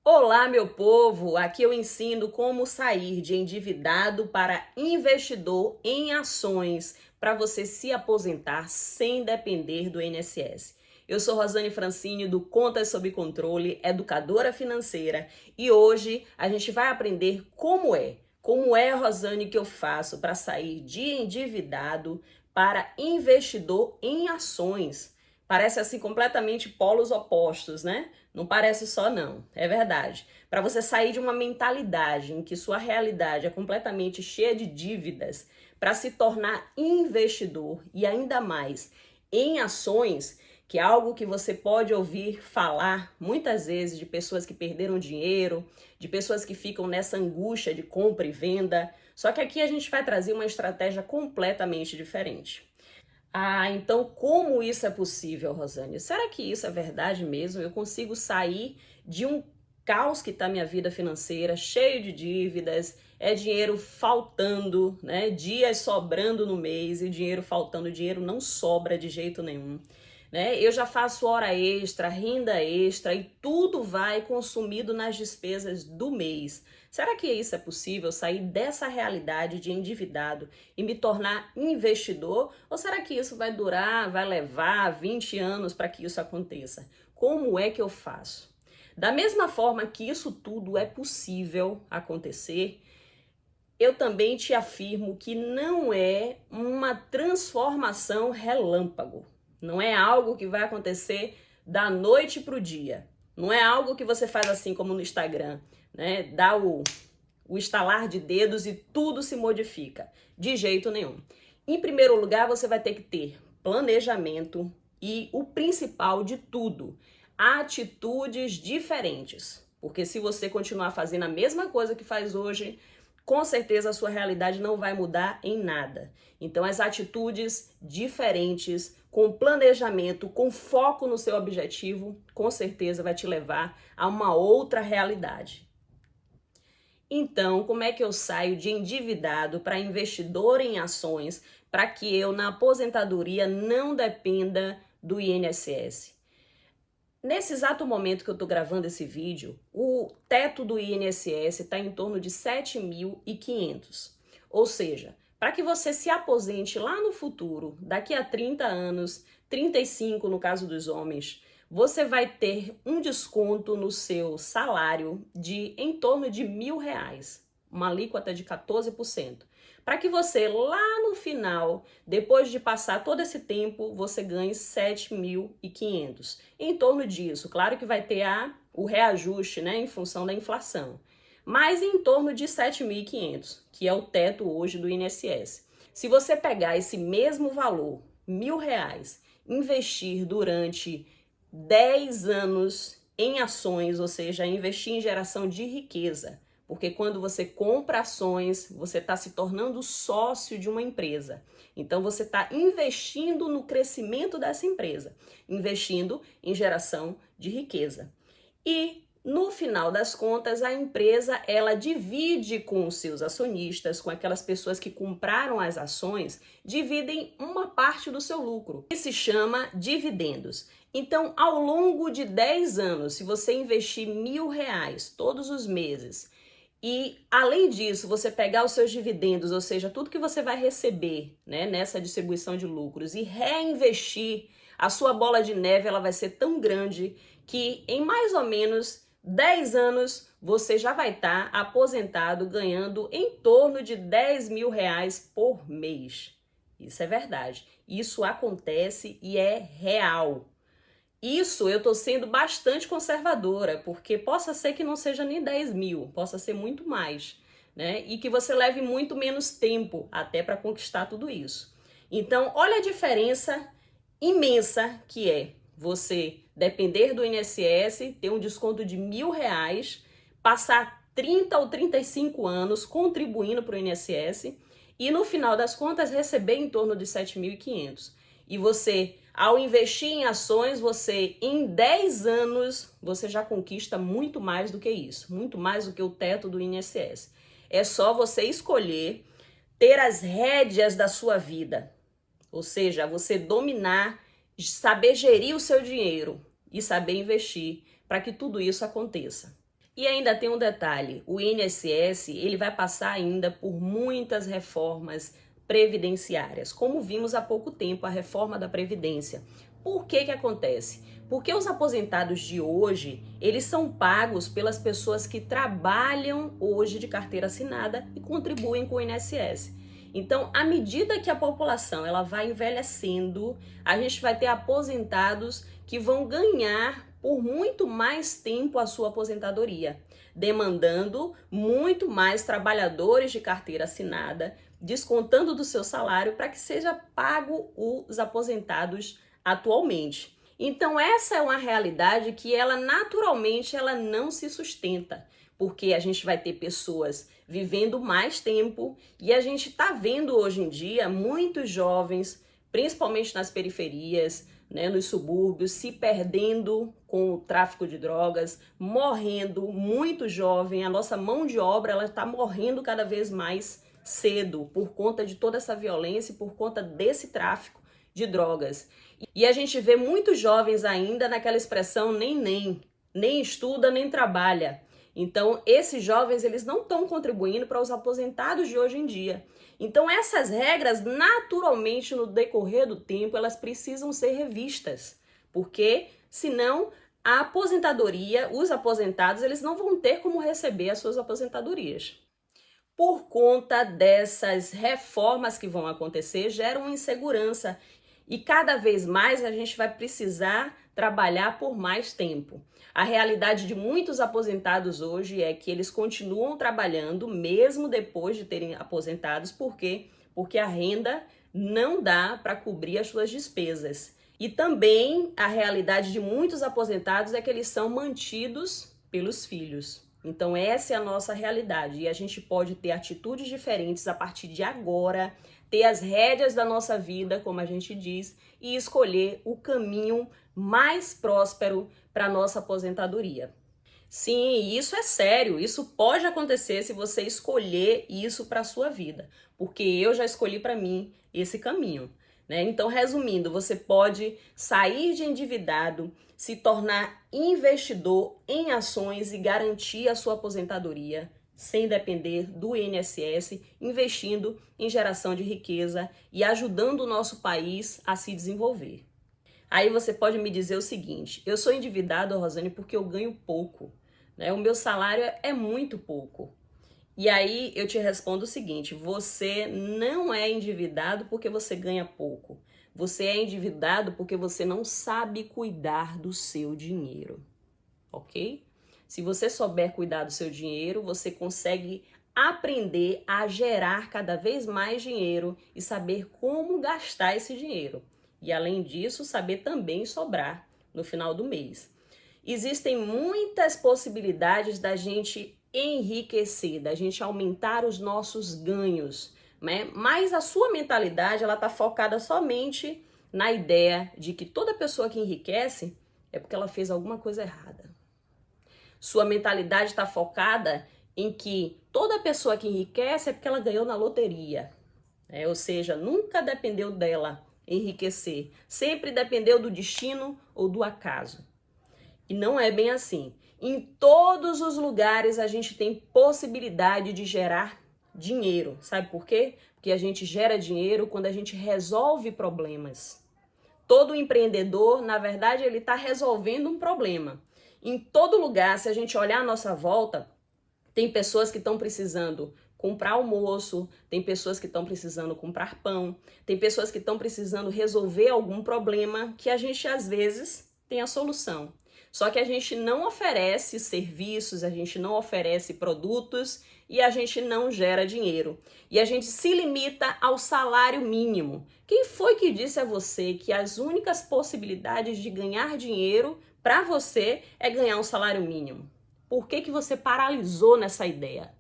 Olá, meu povo! Aqui eu ensino como sair de endividado para investidor em ações para você se aposentar sem depender do INSS. Eu sou Rosane Francini do Contas Sob Controle, educadora financeira, e hoje a gente vai aprender como é, Rosane, que eu faço para sair de endividado para investidor em ações. Parece assim completamente polos opostos, né? Não parece só não, é verdade. Para você sair de uma mentalidade em que sua realidade é completamente cheia de dívidas, para se tornar investidor e ainda mais em ações, que é algo que você pode ouvir falar muitas vezes de pessoas que perderam dinheiro, de pessoas que ficam nessa angústia de compra e venda. Só que aqui a gente vai trazer uma estratégia completamente diferente. Então como isso é possível, Rosane? Será que isso é verdade mesmo? Eu consigo sair de um caos que está minha vida financeira, cheio de dívidas, é dinheiro faltando, né? Dias sobrando no mês e dinheiro faltando, dinheiro não sobra de jeito nenhum. Né? Eu já faço hora extra, renda extra e tudo vai consumido nas despesas do mês. Será que isso é possível, sair dessa realidade de endividado e me tornar investidor? Ou será que isso vai levar 20 anos para que isso aconteça? Como é que eu faço? Da mesma forma que isso tudo é possível acontecer, eu também te afirmo que não é uma transformação relâmpago. Não é algo que vai acontecer da noite para o dia. Não é algo que você faz assim como no Instagram, né? Dá o estalar de dedos e tudo se modifica. De jeito nenhum. Em primeiro lugar, você vai ter que ter planejamento e o principal de tudo, atitudes diferentes. Porque se você continuar fazendo a mesma coisa que faz hoje, com certeza a sua realidade não vai mudar em nada. Então, as atitudes diferentes, com planejamento, com foco no seu objetivo, com certeza vai te levar a uma outra realidade. Então, como é que eu saio de endividado para investidor em ações para que eu, na aposentadoria, não dependa do INSS? Nesse exato momento que eu estou gravando esse vídeo, o teto do INSS está em torno de 7.500. Ou seja, para que você se aposente lá no futuro, daqui a 30 anos, 35 no caso dos homens, você vai ter um desconto no seu salário de em torno de R$ 1.000, uma alíquota de 14%. Para que você lá no final, depois de passar todo esse tempo, você ganhe 7.500. Em torno disso, claro que vai ter o reajuste, né, em função da inflação, mas em torno de 7.500, que é o teto hoje do INSS. Se você pegar esse mesmo valor, R$ 1.000, investir durante 10 anos em ações, ou seja, investir em geração de riqueza, porque quando você compra ações, você está se tornando sócio de uma empresa. Então, você está investindo no crescimento dessa empresa, investindo em geração de riqueza. E, no final das contas, a empresa, ela divide com os seus acionistas, com aquelas pessoas que compraram as ações, dividem uma parte do seu lucro, que se chama dividendos. Então, ao longo de 10 anos, se você investir R$ 1.000 todos os meses, e, além disso, você pegar os seus dividendos, ou seja, tudo que você vai receber, né, nessa distribuição de lucros e reinvestir, a sua bola de neve ela vai ser tão grande que em mais ou menos 10 anos você já vai estar aposentado ganhando em torno de R$ 10.000 por mês. Isso é verdade. Isso acontece e é real. Isso eu estou sendo bastante conservadora, porque possa ser que não seja nem 10 mil, possa ser muito mais, né? E que você leve muito menos tempo até para conquistar tudo isso. Então, olha a diferença imensa que é você depender do INSS, ter um desconto de R$ 1.000, passar 30 ou 35 anos contribuindo para o INSS e, no final das contas, receber em torno de 7.500. E você, ao investir em ações, você em 10 anos, você já conquista muito mais do que isso, muito mais do que o teto do INSS. É só você escolher ter as rédeas da sua vida, ou seja, você dominar, saber gerir o seu dinheiro e saber investir para que tudo isso aconteça. E ainda tem um detalhe, o INSS ele vai passar ainda por muitas reformas previdenciárias, como vimos há pouco tempo a reforma da Previdência. Por que que acontece? Porque os aposentados de hoje, eles são pagos pelas pessoas que trabalham hoje de carteira assinada e contribuem com o INSS. Então, à medida que a população ela vai envelhecendo, a gente vai ter aposentados que vão ganhar por muito mais tempo a sua aposentadoria, demandando muito mais trabalhadores de carteira assinada, descontando do seu salário para que seja pago os aposentados atualmente. Então essa é uma realidade que ela naturalmente ela não se sustenta, porque a gente vai ter pessoas vivendo mais tempo e a gente está vendo hoje em dia muitos jovens, principalmente nas periferias, né, nos subúrbios, se perdendo com o tráfico de drogas, morrendo muito jovem. A nossa mão de obra ela está morrendo cada vez mais cedo por conta de toda essa violência e por conta desse tráfico de drogas. E a gente vê muitos jovens ainda naquela expressão nem estuda, nem trabalha. Então, esses jovens, eles não estão contribuindo para os aposentados de hoje em dia. Então, essas regras, naturalmente, no decorrer do tempo, elas precisam ser revistas. Porque, senão, a aposentadoria, os aposentados, eles não vão ter como receber as suas aposentadorias. Por conta dessas reformas que vão acontecer, geram insegurança. E cada vez mais a gente vai precisar trabalhar por mais tempo. A realidade de muitos aposentados hoje é que eles continuam trabalhando mesmo depois de terem aposentados. Por quê? Porque a renda não dá para cobrir as suas despesas. E também a realidade de muitos aposentados é que eles são mantidos pelos filhos. Então essa é a nossa realidade e a gente pode ter atitudes diferentes a partir de agora, ter as rédeas da nossa vida, como a gente diz, e escolher o caminho mais próspero para a nossa aposentadoria. Sim, isso é sério, isso pode acontecer se você escolher isso para a sua vida, porque eu já escolhi para mim esse caminho, né? Então, resumindo, você pode sair de endividado, se tornar investidor em ações e garantir a sua aposentadoria, sem depender do INSS, investindo em geração de riqueza e ajudando o nosso país a se desenvolver. Aí você pode me dizer o seguinte: eu sou endividado, Rosane, porque eu ganho pouco, né? O meu salário é muito pouco. E aí eu te respondo o seguinte: você não é endividado porque você ganha pouco. Você é endividado porque você não sabe cuidar do seu dinheiro, ok? Se você souber cuidar do seu dinheiro, você consegue aprender a gerar cada vez mais dinheiro e saber como gastar esse dinheiro. E além disso, saber também sobrar no final do mês. Existem muitas possibilidades da gente enriquecer, da gente aumentar os nossos ganhos, né? Mas a sua mentalidade ela está focada somente na ideia de que toda pessoa que enriquece é porque ela fez alguma coisa errada. Sua mentalidade está focada em que toda pessoa que enriquece é porque ela ganhou na loteria, né? Ou seja, nunca dependeu dela enriquecer, sempre dependeu do destino ou do acaso. E não é bem assim. Em todos os lugares a gente tem possibilidade de gerar dinheiro. Sabe por quê? Porque a gente gera dinheiro quando a gente resolve problemas. Todo empreendedor, na verdade, ele está resolvendo um problema. Em todo lugar, se a gente olhar à nossa volta, tem pessoas que estão precisando comprar almoço, tem pessoas que estão precisando comprar pão, tem pessoas que estão precisando resolver algum problema que a gente, às vezes, tem a solução. Só que a gente não oferece serviços, a gente não oferece produtos e a gente não gera dinheiro. E a gente se limita ao salário mínimo. Quem foi que disse a você que as únicas possibilidades de ganhar dinheiro para você é ganhar um salário mínimo? Por que você paralisou nessa ideia?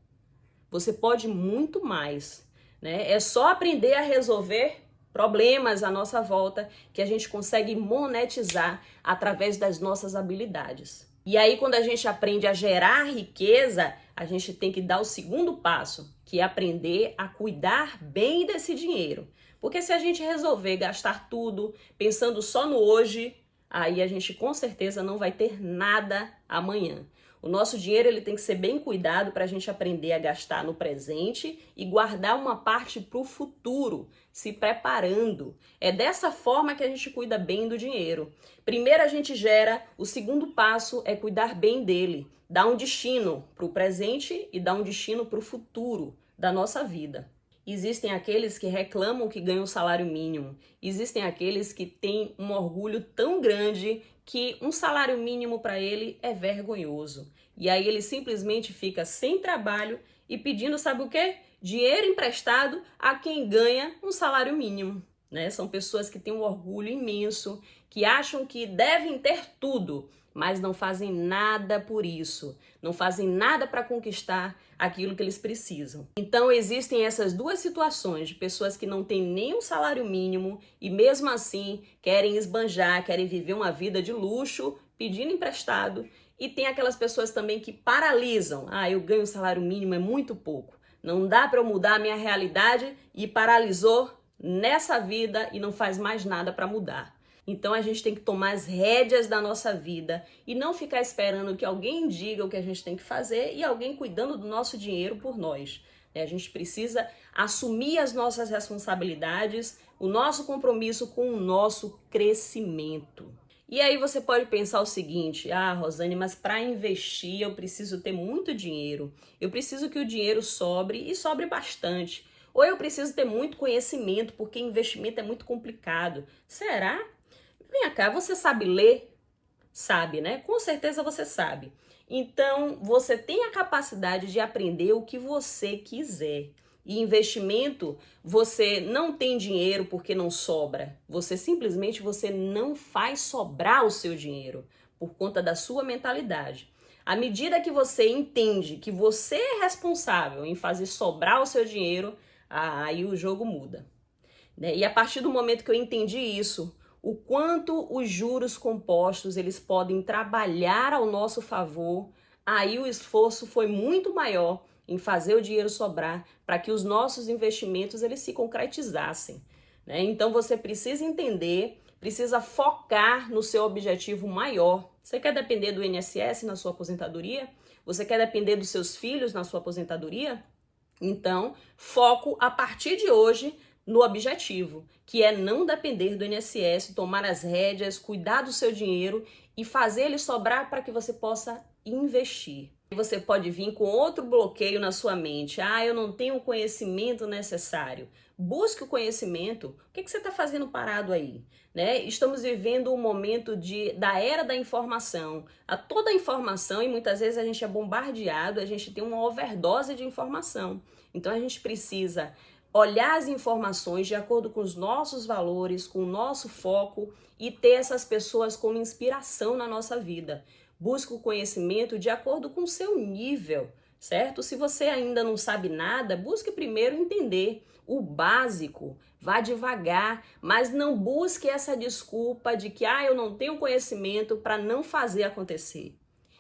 Você pode muito mais, né? É só aprender a resolver problemas à nossa volta que a gente consegue monetizar através das nossas habilidades. E aí, quando a gente aprende a gerar riqueza, a gente tem que dar o segundo passo, que é aprender a cuidar bem desse dinheiro. Porque se a gente resolver gastar tudo pensando só no hoje, aí a gente com certeza não vai ter nada amanhã. O nosso dinheiro ele tem que ser bem cuidado para a gente aprender a gastar no presente e guardar uma parte para o futuro, se preparando. É dessa forma que a gente cuida bem do dinheiro. Primeiro a gente gera, o segundo passo é cuidar bem dele, dar um destino para o presente e dar um destino para o futuro da nossa vida. Existem aqueles que reclamam que ganham salário mínimo. Existem aqueles que têm um orgulho tão grande que um salário mínimo para ele é vergonhoso. E aí ele simplesmente fica sem trabalho e pedindo, sabe o quê? Dinheiro emprestado a quem ganha um salário mínimo. Né? São pessoas que têm um orgulho imenso, que acham que devem ter tudo, mas não fazem nada por isso, não fazem nada para conquistar aquilo que eles precisam. Então existem essas duas situações de pessoas que não têm nem um salário mínimo e mesmo assim querem esbanjar, querem viver uma vida de luxo, pedindo emprestado, e tem aquelas pessoas também que paralisam. Ah, eu ganho um salário mínimo, é muito pouco. Não dá para eu mudar a minha realidade e paralisou nessa vida e não faz mais nada para mudar. Então a gente tem que tomar as rédeas da nossa vida e não ficar esperando que alguém diga o que a gente tem que fazer e alguém cuidando do nosso dinheiro por nós. A gente precisa assumir as nossas responsabilidades, o nosso compromisso com o nosso crescimento. E aí você pode pensar o seguinte: ah, Rosane, mas para investir eu preciso ter muito dinheiro. Eu preciso que o dinheiro sobre e sobre bastante. Ou eu preciso ter muito conhecimento, porque investimento é muito complicado. Será? Vem cá, você sabe ler? Sabe, né? Com certeza você sabe. Então, você tem a capacidade de aprender o que você quiser. E investimento, você não tem dinheiro porque não sobra. Você não faz sobrar o seu dinheiro por conta da sua mentalidade. À medida que você entende que você é responsável em fazer sobrar o seu dinheiro, aí o jogo muda. E a partir do momento que eu entendi isso, o quanto os juros compostos eles podem trabalhar ao nosso favor, aí o esforço foi muito maior em fazer o dinheiro sobrar para que os nossos investimentos eles se concretizassem. Então você precisa entender, precisa focar no seu objetivo maior. Você quer depender do INSS na sua aposentadoria? Você quer depender dos seus filhos na sua aposentadoria? Então, foco a partir de hoje no objetivo, que é não depender do INSS, tomar as rédeas, cuidar do seu dinheiro e fazer ele sobrar para que você possa investir. Você pode vir com outro bloqueio na sua mente. Ah, eu não tenho o conhecimento necessário. Busque o conhecimento. O que você está fazendo parado aí? Estamos vivendo um momento da era da informação. A toda a informação, e muitas vezes a gente é bombardeado, a gente tem uma overdose de informação. Então a gente precisa olhar as informações de acordo com os nossos valores, com o nosso foco e ter essas pessoas como inspiração na nossa vida. Busque o conhecimento de acordo com o seu nível, certo? Se você ainda não sabe nada, busque primeiro entender o básico. Vá devagar, mas não busque essa desculpa de que eu não tenho conhecimento para não fazer acontecer.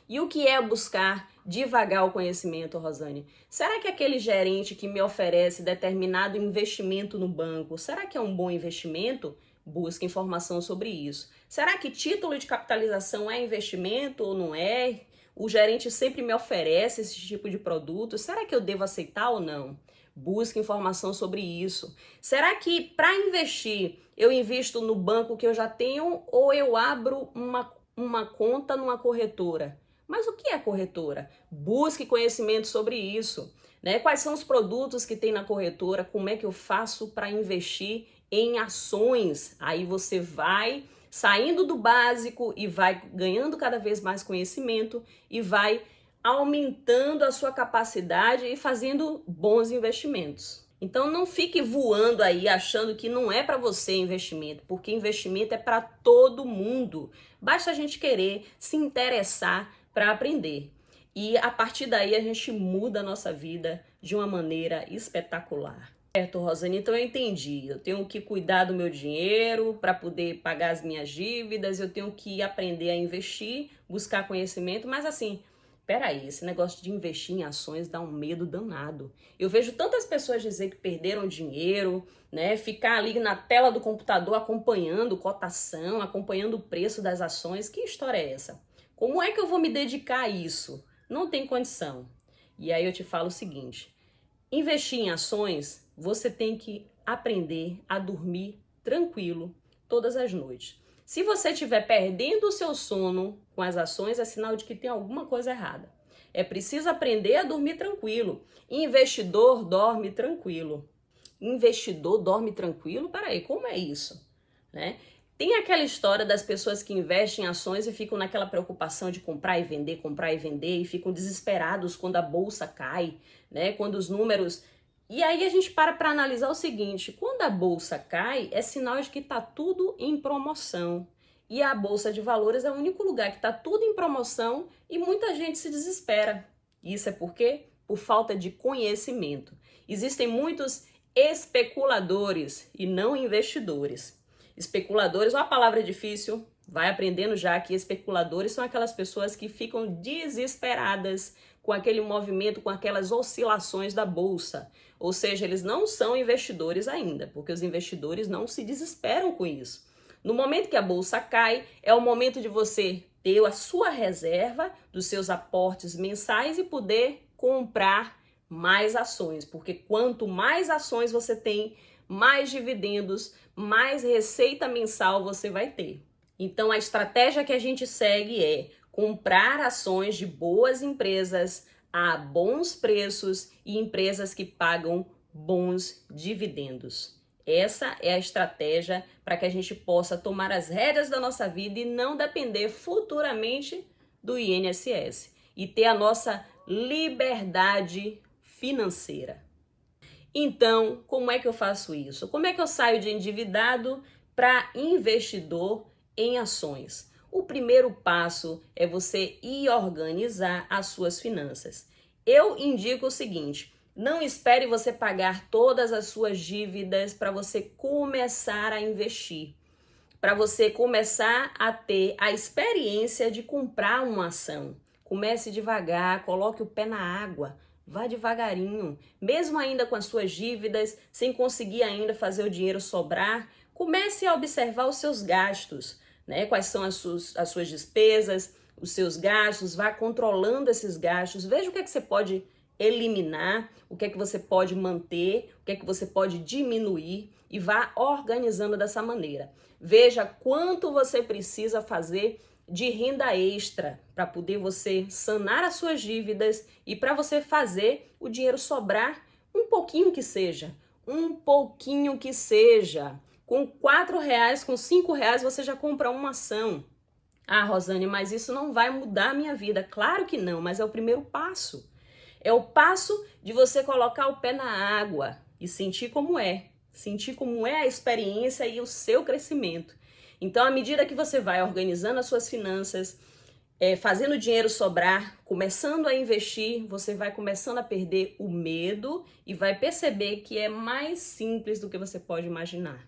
E o que é buscar devagar o conhecimento, Rosane? Será que aquele gerente que me oferece determinado investimento no banco, será que é um bom investimento? Busque informação sobre isso. Será que título de capitalização é investimento ou não é? O gerente sempre me oferece esse tipo de produto. Será que eu devo aceitar ou não? Busque informação sobre isso. Será que para investir eu invisto no banco que eu já tenho ou eu abro uma conta numa corretora? Mas o que é corretora? Busque conhecimento sobre isso. Quais são os produtos que tem na corretora? Como é que eu faço para investir em ações? Aí você vai saindo do básico e vai ganhando cada vez mais conhecimento e vai aumentando a sua capacidade e fazendo bons investimentos. Então não fique voando aí achando que não é para você investimento, porque investimento é para todo mundo. Basta a gente querer se interessar para aprender. E a partir daí a gente muda a nossa vida de uma maneira espetacular. Certo, Rosane? Então eu entendi. Eu tenho que cuidar do meu dinheiro para poder pagar as minhas dívidas, eu tenho que aprender a investir, buscar conhecimento, mas assim, peraí, esse negócio de investir em ações dá um medo danado. Eu vejo tantas pessoas dizer que perderam dinheiro, ficar ali na tela do computador acompanhando cotação, acompanhando o preço das ações. Que história é essa? Como é que eu vou me dedicar a isso? Não tem condição. E aí eu te falo o seguinte, investir em ações, você tem que aprender a dormir tranquilo todas as noites. Se você estiver perdendo o seu sono com as ações, é sinal de que tem alguma coisa errada. É preciso aprender a dormir tranquilo. Investidor dorme tranquilo. Investidor dorme tranquilo? Peraí, como é isso? Né? Tem aquela história das pessoas que investem em ações e ficam naquela preocupação de comprar e vender, e ficam desesperados quando a bolsa cai, né? Quando os números... E aí a gente para analisar o seguinte, quando a bolsa cai, é sinal de que está tudo em promoção. E a Bolsa de Valores é o único lugar que está tudo em promoção e muita gente se desespera. Isso é por quê? Por falta de conhecimento. Existem muitos especuladores e não investidores. Especuladores, uma palavra difícil, vai aprendendo já que especuladores são aquelas pessoas que ficam desesperadas com aquele movimento, com aquelas oscilações da bolsa. Ou seja, eles não são investidores ainda, porque os investidores não se desesperam com isso. No momento que a bolsa cai, é o momento de você ter a sua reserva dos seus aportes mensais e poder comprar mais ações, porque quanto mais ações você tem, mais dividendos, mais receita mensal você vai ter. Então a estratégia que a gente segue é comprar ações de boas empresas a bons preços e empresas que pagam bons dividendos. Essa é a estratégia para que a gente possa tomar as rédeas da nossa vida e não depender futuramente do INSS e ter a nossa liberdade financeira. Então, como é que eu faço isso? Como é que eu saio de endividado para investidor em ações? O primeiro passo é você ir organizar as suas finanças. Eu indico o seguinte: não espere você pagar todas as suas dívidas para você começar a investir, para você começar a ter a experiência de comprar uma ação. Comece devagar, coloque o pé na água, vá devagarinho. Mesmo ainda com as suas dívidas, sem conseguir ainda fazer o dinheiro sobrar, comece a observar os seus gastos, né? Quais são as suas despesas, os seus gastos, vá controlando esses gastos, veja o que é que você pode eliminar, o que é que você pode manter, o que é que você pode diminuir e vá organizando dessa maneira. Veja quanto você precisa fazer de renda extra para poder você sanar as suas dívidas e para você fazer o dinheiro sobrar um pouquinho que seja, Com R$4, com R$5 você já compra uma ação. Ah, Rosane, mas isso não vai mudar a minha vida. Claro que não, mas é o primeiro passo. É o passo de você colocar o pé na água e sentir como é a experiência e o seu crescimento. Então, à medida que você vai organizando as suas finanças, fazendo o dinheiro sobrar, começando a investir, você vai começando a perder o medo e vai perceber que é mais simples do que você pode imaginar.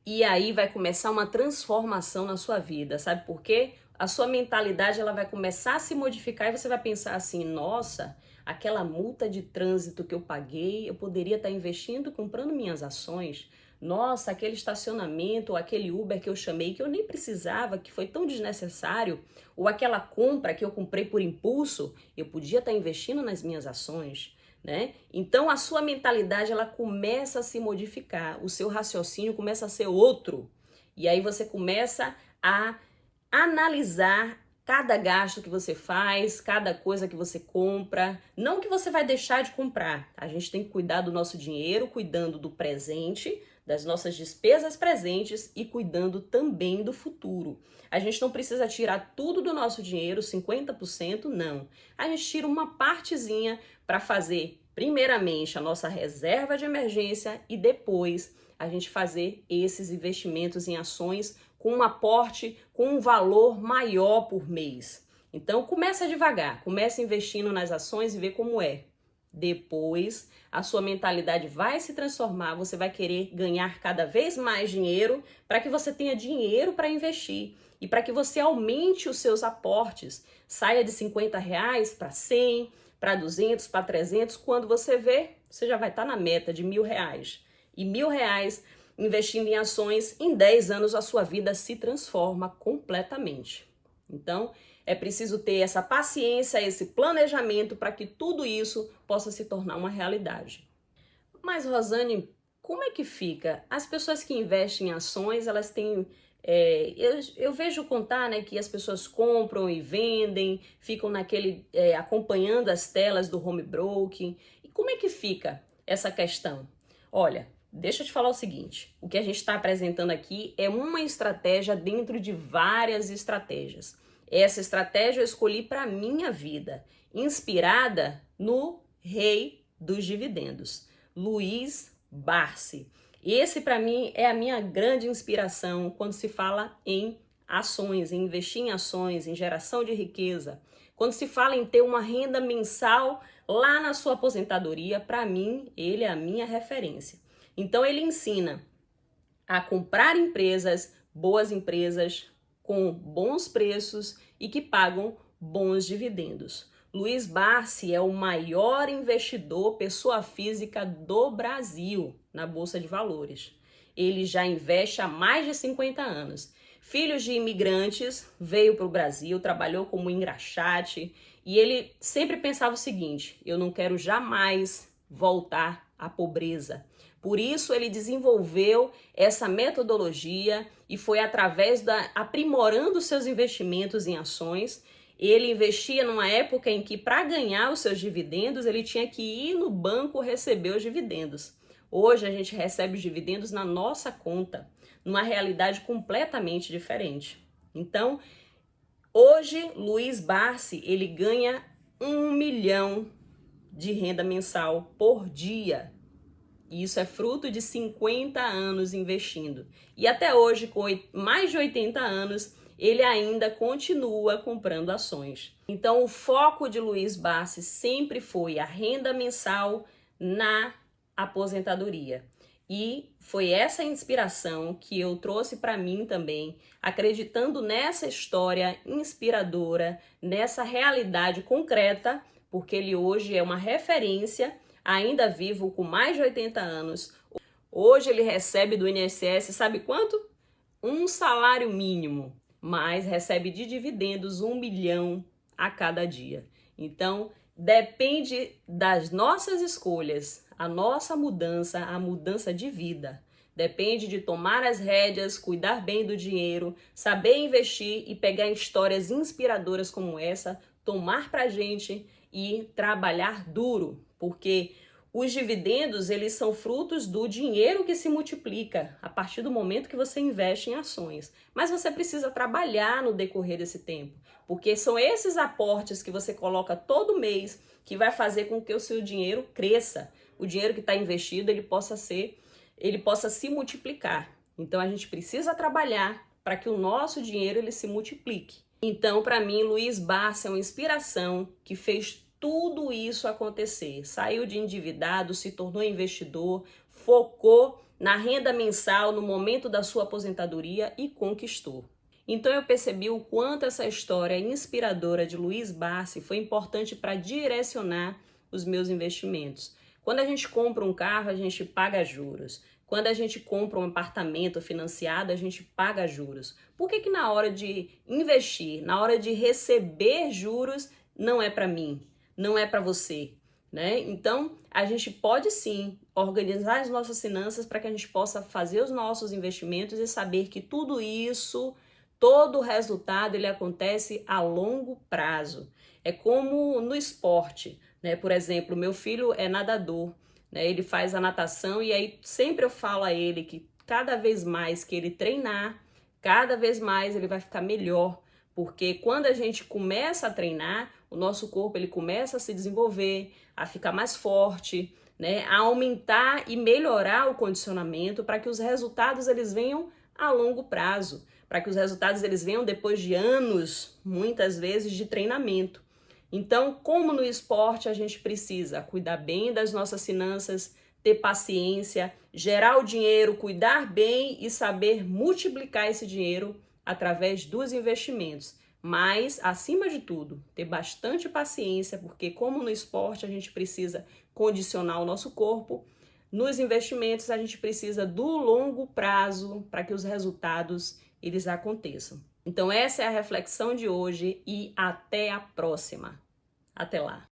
E aí vai começar uma transformação na sua vida, sabe por quê? A sua mentalidade ela vai começar a se modificar e você vai pensar assim, nossa, aquela multa de trânsito que eu paguei, eu poderia estar investindo, comprando minhas ações. Nossa, aquele estacionamento ou aquele Uber que eu chamei que eu nem precisava, que foi tão desnecessário, ou aquela compra que eu comprei por impulso, eu podia estar investindo nas minhas ações, né? Então a sua mentalidade ela começa a se modificar, o seu raciocínio começa a ser outro. E aí você começa a analisar cada gasto que você faz, cada coisa que você compra, não que você vai deixar de comprar. A gente tem que cuidar do nosso dinheiro, cuidando do presente, das nossas despesas presentes e cuidando também do futuro. A gente não precisa tirar tudo do nosso dinheiro, 50%, não. A gente tira uma partezinha para fazer, primeiramente, a nossa reserva de emergência e depois a gente fazer esses investimentos em ações com um aporte, com um valor maior por mês. Então, começa devagar, começa investindo nas ações e vê como é. Depois, a sua mentalidade vai se transformar, você vai querer ganhar cada vez mais dinheiro para que você tenha dinheiro para investir e para que você aumente os seus aportes. Saia de R$50 para 100, para 200, para 300. Quando você vê, você já vai estar na meta de R$1.000. E R$1.000 investindo em ações, em 10 anos a sua vida se transforma completamente. Então, É preciso ter essa paciência, esse planejamento para que tudo isso possa se tornar uma realidade. Mas, Rosane, como é que fica? As pessoas que investem em ações, elas têm... eu vejo contar, né, que as pessoas compram e vendem, ficam acompanhando as telas do home broking. E como é que fica essa questão? Olha, deixa eu te falar o seguinte, o que a gente está apresentando aqui é uma estratégia dentro de várias estratégias. Essa estratégia eu escolhi para a minha vida, inspirada no rei dos dividendos, Luiz Barsi. Esse, para mim, é a minha grande inspiração quando se fala em ações, em investir em ações, em geração de riqueza. Quando se fala em ter uma renda mensal lá na sua aposentadoria, para mim, ele é a minha referência. Então, ele ensina a comprar empresas, boas empresas, com bons preços e que pagam bons dividendos. Luiz Barsi é o maior investidor pessoa física do Brasil na Bolsa de Valores. Ele já investe há mais de 50 anos. Filho de imigrantes, veio para o Brasil, trabalhou como engraxate e ele sempre pensava o seguinte: eu não quero jamais voltar à pobreza. Por isso ele desenvolveu essa metodologia e foi através aprimorando seus investimentos em ações. Ele investia numa época em que, para ganhar os seus dividendos, ele tinha que ir no banco receber os dividendos. Hoje a gente recebe os dividendos na nossa conta, numa realidade completamente diferente. Então, hoje, Luiz Barsi, ele ganha 1 milhão de renda mensal por dia. E isso é fruto de 50 anos investindo. E até hoje, com mais de 80 anos, ele ainda continua comprando ações. Então, o foco de Luiz Barsi sempre foi a renda mensal na aposentadoria. E foi essa inspiração que eu trouxe para mim também, acreditando nessa história inspiradora, nessa realidade concreta, porque ele hoje é uma referência, ainda vivo com mais de 80 anos. Hoje ele recebe do INSS, sabe quanto? Um salário mínimo, mas recebe de dividendos 1 milhão a cada dia. Então, depende das nossas escolhas, a nossa mudança, a mudança de vida. Depende de tomar as rédeas, cuidar bem do dinheiro, saber investir e pegar histórias inspiradoras como essa, tomar pra gente e trabalhar duro, porque os dividendos, eles são frutos do dinheiro que se multiplica a partir do momento que você investe em ações. Mas você precisa trabalhar no decorrer desse tempo, porque são esses aportes que você coloca todo mês que vai fazer com que o seu dinheiro cresça. O dinheiro que está investido, ele possa se multiplicar. Então, a gente precisa trabalhar para que o nosso dinheiro ele se multiplique. Então, para mim, Luiz Barsi é uma inspiração que fez tudo isso acontecer. Saiu de endividado, se tornou investidor, focou na renda mensal no momento da sua aposentadoria e conquistou. Então eu percebi o quanto essa história inspiradora de Luiz Barsi foi importante para direcionar os meus investimentos. Quando a gente compra um carro, a gente paga juros. Quando a gente compra um apartamento financiado, a gente paga juros. Por que na hora de investir, na hora de receber juros, não é para mim? Não é para você, né? Então, a gente pode sim organizar as nossas finanças para que a gente possa fazer os nossos investimentos e saber que tudo isso, todo o resultado, ele acontece a longo prazo. É como no esporte, né? Por exemplo, meu filho é nadador, né? Ele faz a natação e aí sempre eu falo a ele que cada vez mais que ele treinar, cada vez mais ele vai ficar melhor. Porque quando a gente começa a treinar, o nosso corpo ele começa a se desenvolver, a ficar mais forte, né? A aumentar e melhorar o condicionamento para que os resultados eles venham a longo prazo, para que os resultados eles venham depois de anos, muitas vezes, de treinamento. Então, como no esporte, a gente precisa cuidar bem das nossas finanças, ter paciência, gerar o dinheiro, cuidar bem e saber multiplicar esse dinheiro através dos investimentos. Mas, acima de tudo, ter bastante paciência, porque como no esporte a gente precisa condicionar o nosso corpo, nos investimentos a gente precisa do longo prazo para que os resultados eles aconteçam. Então essa é a reflexão de hoje e até a próxima. Até lá!